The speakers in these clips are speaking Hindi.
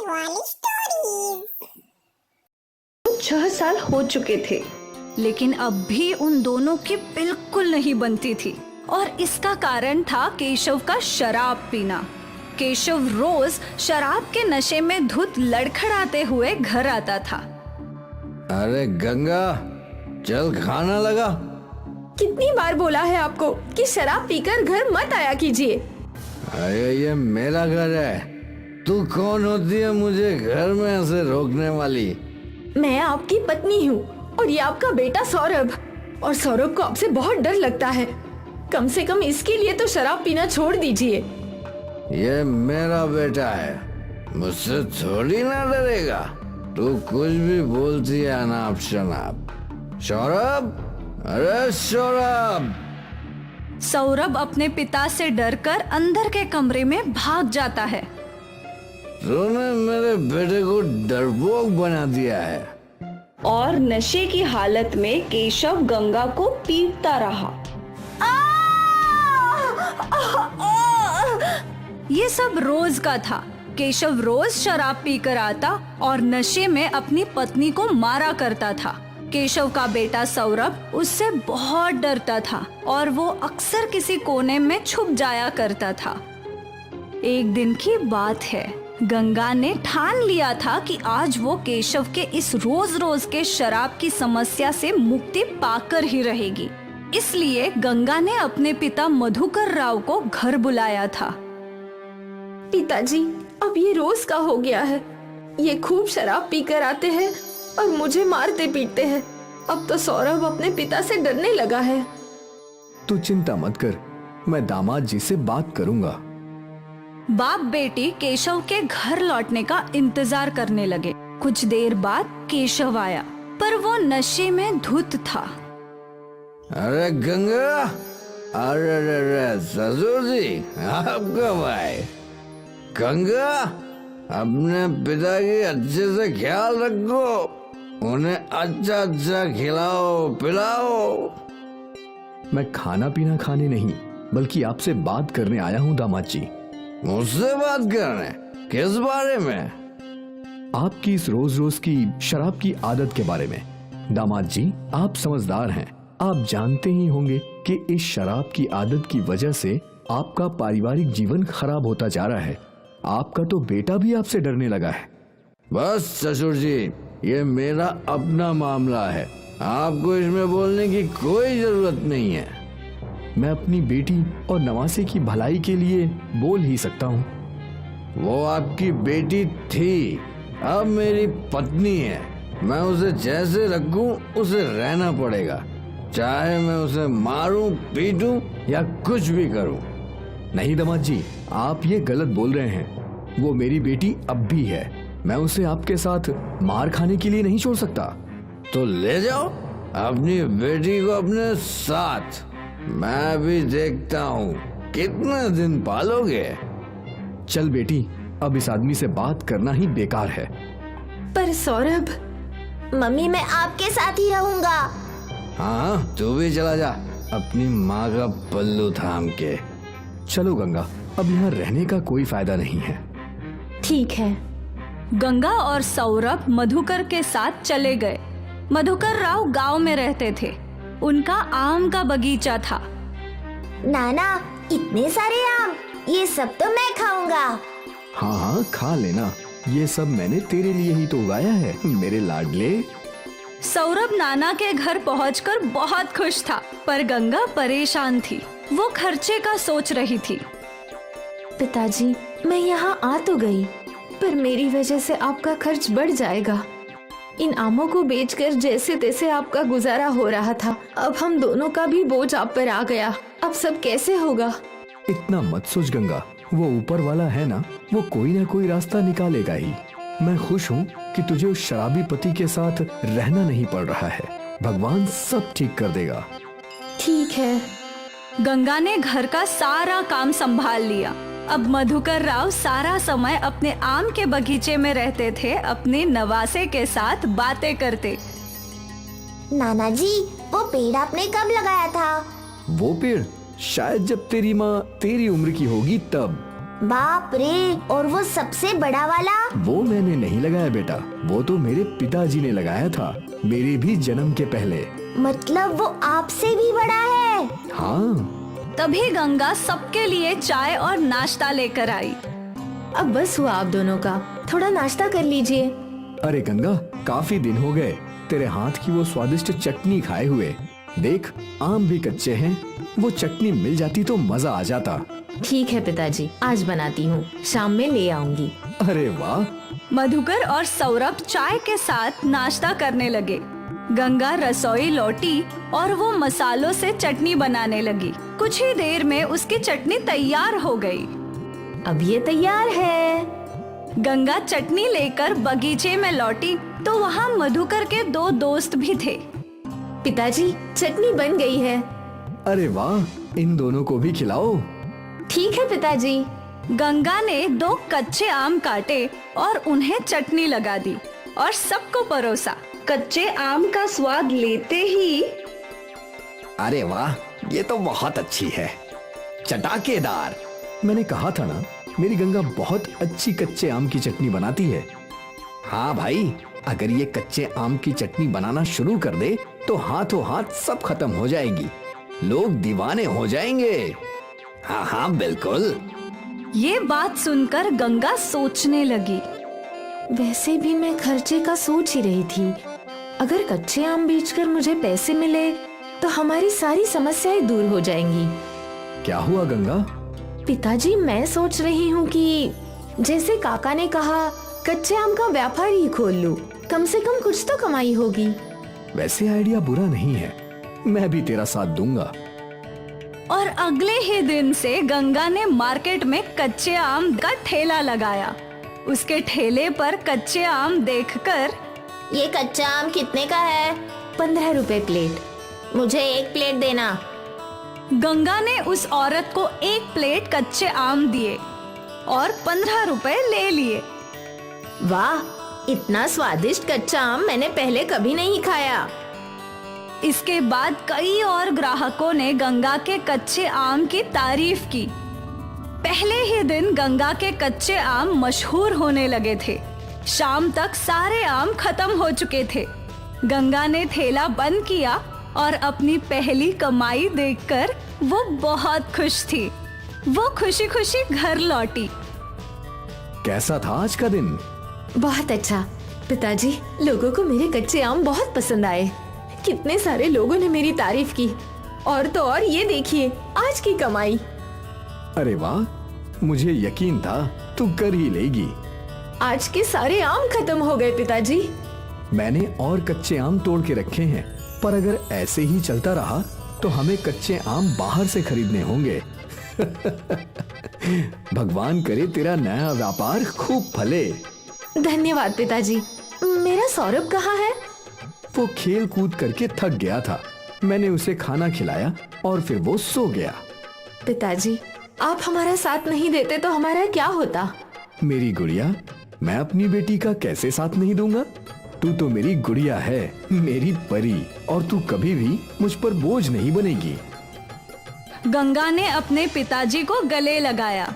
वाली स्टोरीज। 6 साल हो चुके थे, लेकिन अब भी उन दोनों की बिल्कुल नहीं बनती थी और इसका कारण था केशव का शराब पीना। केशव रोज शराब के नशे में धुत लड़खड़ाते हुए घर आता था। अरे गंगा, चल खाना लगा। कितनी बार बोला है आपको कि शराब पीकर घर मत आया कीजिए। अरे ये मेरा घर है, तू कौन होती है मुझे घर में ऐसे रोकने वाली? मैं आपकी पत्नी हूँ और ये आपका बेटा सौरभ, और सौरभ को आपसे बहुत डर लगता है। कम से कम इसके लिए तो शराब पीना छोड़ दीजिए। ये मेरा बेटा है, मुझसे थोड़ी ना डरेगा। तू कुछ भी बोलती है अनाप शनाप। सौरभ, अरे सौरभ! सौरभ अपने पिता से डरकर अंदर के कमरे में भाग जाता है। तूने मेरे बेटे को डरपोक बना दिया है। और नशे की हालत में केशव गंगा को पीटता रहा। ये सब रोज का था। केशव रोज शराब पीकर आता और नशे में अपनी पत्नी को मारा करता था। केशव का बेटा सौरभ उससे बहुत डरता था और वो अक्सर किसी कोने में छुप जाया करता था। एक दिन की बात है, गंगा ने ठान लिया था कि आज वो केशव के इस रोज रोज के शराब की समस्या से मुक्ति पाकर ही रहेगी। इसलिए गंगा ने अपने पिता मधुकर राव को घर बुलाया था। पिताजी, अब ये रोज का हो गया है। ये खूब शराब पीकर आते हैं और मुझे मारते पीटते हैं। अब तो सौरभ अपने पिता से डरने लगा है। तू चिंता मत कर, मैं दामाद जी से बात करूंगा। बाप बेटी केशव के घर लौटने का इंतजार करने लगे। कुछ देर बाद केशव आया, पर वो नशे में धुत था। अरे गंगा, अरे ससुर जी, आप कब आए? गंगा, अपने पिता की अच्छे से ख्याल रखो, उन्हें अच्छा अच्छा खिलाओ पिलाओ। मैं खाना पीना खाने नहीं, बल्कि आपसे बात करने आया हूँ दामाद जी। मुझसे बात करने? किस बारे में? आपकी इस रोज रोज की शराब की आदत के बारे में। दामाद जी, आप समझदार हैं, आप जानते ही होंगे कि इस शराब की आदत की वजह से आपका पारिवारिक जीवन खराब होता जा रहा है। आपका तो बेटा भी आपसे डरने लगा है। बस ससुर जी, ये मेरा अपना मामला है, आपको इसमें बोलने की कोई जरूरत नहीं है। मैं अपनी बेटी और नवासे की भलाई के लिए बोल ही सकता हूँ। वो आपकी बेटी थी, अब मेरी पत्नी है। मैं उसे जैसे रखूं उसे रहना पड़ेगा, चाहे मैं उसे मारूं, पीटूं या कुछ भी करूं। नहीं दामाद जी, आप ये गलत बोल रहे हैं। वो मेरी बेटी अब भी है, मैं उसे आपके साथ मार खाने के लिए नहीं छोड़ सकता। तो ले जाओ अपनी बेटी को अपने साथ, मैं भी देखता हूँ कितने दिन पालोगे। चल बेटी, अब इस आदमी से बात करना ही बेकार है। पर सौरभ, मम्मी, मैं आपके साथ ही रहूंगा। हाँ, तू भी चला जा अपनी माँ का पल्लू थाम के। चलो गंगा, अब यहाँ रहने का कोई फायदा नहीं है। ठीक है। गंगा और सौरभ मधुकर के साथ चले गए। मधुकर राव गांव में रहते थे। उनका आम का बगीचा था। नाना, इतने सारे आम, ये सब तो मैं खाऊंगा। हाँ हाँ, खा लेना, ये सब मैंने तेरे लिए ही तो उगाया है मेरे लाडले। सौरभ नाना के घर पहुंचकर बहुत खुश था, पर गंगा परेशान थी। वो खर्चे का सोच रही थी। पिताजी, मैं यहाँ आ तो गई, पर मेरी वजह से आपका खर्च बढ़ जाएगा। इन आमों को बेचकर जैसे तैसे आपका गुजारा हो रहा था, अब हम दोनों का भी बोझ आप पर आ गया। अब सब कैसे होगा? इतना मत सोच गंगा, वो ऊपर वाला है ना, वो कोई ना कोई रास्ता निकालेगा ही। मैं खुश हूँ कि तुझे उस शराबी पति के साथ रहना नहीं पड़ रहा है। भगवान सब ठीक कर देगा। ठीक है। गंगा ने घर का सारा काम संभाल लिया। अब मधुकर राव सारा समय अपने आम के बगीचे में रहते थे, अपने नवासे के साथ बातें करते। नाना जी, वो पेड़ आपने कब लगाया था? वो पेड़ शायद जब तेरी माँ तेरी उम्र की होगी तब। बाप रे, और वो सबसे बड़ा वाला? वो मैंने नहीं लगाया बेटा, वो तो मेरे पिताजी ने लगाया था, मेरे भी जन्म के पहले। मतलब वो आपसे भी बड़ा है? हाँ। तभी गंगा सबके लिए चाय और नाश्ता लेकर आई। अब बस हुआ आप दोनों का, थोड़ा नाश्ता कर लीजिए। अरे गंगा, काफी दिन हो गए तेरे हाथ की वो स्वादिष्ट चटनी खाए हुए। देख, आम भी कच्चे हैं, वो चटनी मिल जाती तो मजा आ जाता। ठीक है पिताजी, आज बनाती हूँ, शाम में ले आऊंगी। अरे वाह। मधुकर और सौरभ चाय के साथ नाश्ता करने लगे। गंगा रसोई लौटी और वो मसालों से चटनी बनाने लगी। कुछ ही देर में उसकी चटनी तैयार हो गई। अब ये तैयार है। गंगा चटनी लेकर बगीचे में लौटी तो वहाँ मधुकर के 2 दोस्त भी थे। पिताजी, चटनी बन गई है। अरे वाह, इन दोनों को भी खिलाओ। ठीक है पिताजी। गंगा ने 2 कच्चे आम काटे और उन्हें चटनी लगा दी और सबको परोसा। कच्चे आम का स्वाद लेते ही अरे वाह, ये तो बहुत अच्छी है, चटाकेदार। मैंने कहा था ना, मेरी गंगा बहुत अच्छी कच्चे आम की चटनी बनाती है। हाँ भाई, अगर ये कच्चे आम की चटनी बनाना शुरू कर दे तो हाथों हाथ सब खत्म हो जाएगी, लोग दीवाने हो जाएंगे। हाँ हाँ बिल्कुल। ये बात सुनकर गंगा सोचने लगी। वैसे भी मैं खर्चे का सोच ही रही थी। अगर कच्चे आम बेचकर मुझे पैसे मिले तो हमारी सारी समस्याएं दूर हो जाएंगी। क्या हुआ गंगा? पिताजी, मैं सोच रही हूँ कि जैसे काका ने कहा, कच्चे आम का व्यापार ही खोल लूं। कम से कम कुछ तो कमाई होगी। वैसे आइडिया बुरा नहीं है, मैं भी तेरा साथ दूंगा। और अगले ही दिन से गंगा ने मार्केट में कच्चे आम का ठेला लगाया। उसके ठेले पर कच्चे आम देखकर, ये कच्चा आम कितने का है? 15 रुपए प्लेट। मुझे 1 प्लेट देना। गंगा ने उस औरत को 1 प्लेट कच्चे आम दिए और 15 रुपए ले लिए। वाह, इतना स्वादिष्ट कच्चा आम मैंने पहले कभी नहीं खाया। इसके बाद कई और ग्राहकों ने गंगा के कच्चे आम की तारीफ की। पहले ही दिन गंगा के कच्चे आम मशहूर होने लगे थे। शाम तक सारे आम खत्म हो चुके थे। गंगा ने ठेला बंद किया और अपनी पहली कमाई देखकर वो बहुत खुश थी। वो खुशी खुशी घर लौटी। कैसा था आज का दिन? बहुत अच्छा पिताजी, लोगों को मेरे कच्चे आम बहुत पसंद आए। कितने सारे लोगों ने मेरी तारीफ की। और तो और ये देखिए, आज की कमाई। अरे वाह, मुझे यकीन था तू कर ही लेगी। आज के सारे आम खत्म हो गए पिताजी। मैंने और कच्चे आम तोड़ के रखे हैं, पर अगर ऐसे ही चलता रहा तो हमें कच्चे आम बाहर से खरीदने होंगे। भगवान करे तेरा नया व्यापार खूब फले। धन्यवाद पिताजी। मेरा सौरभ कहाँ है? वो खेल कूद करके थक गया था, मैंने उसे खाना खिलाया और फिर वो सो गया। पिताजी, आप हमारा साथ नहीं देते तो हमारा क्या होता? मेरी गुड़िया, मैं अपनी बेटी का कैसे साथ नहीं दूंगा? तू तो मेरी गुड़िया है, मेरी परी, और तू कभी भी मुझ पर बोझ नहीं बनेगी। गंगा ने अपने पिताजी को गले लगाया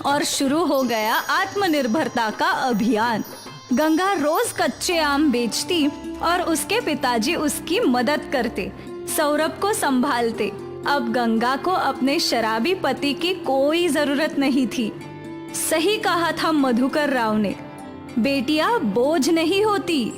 और शुरू हो गया आत्मनिर्भरता का अभियान। गंगा रोज कच्चे आम बेचती और उसके पिताजी उसकी मदद करते, सौरभ को संभालते। अब गंगा को अपने शराबी पति की कोई जरूरत नहीं थी। सही कहा था मधुकर राव ने, बेटियां बोझ नहीं होती,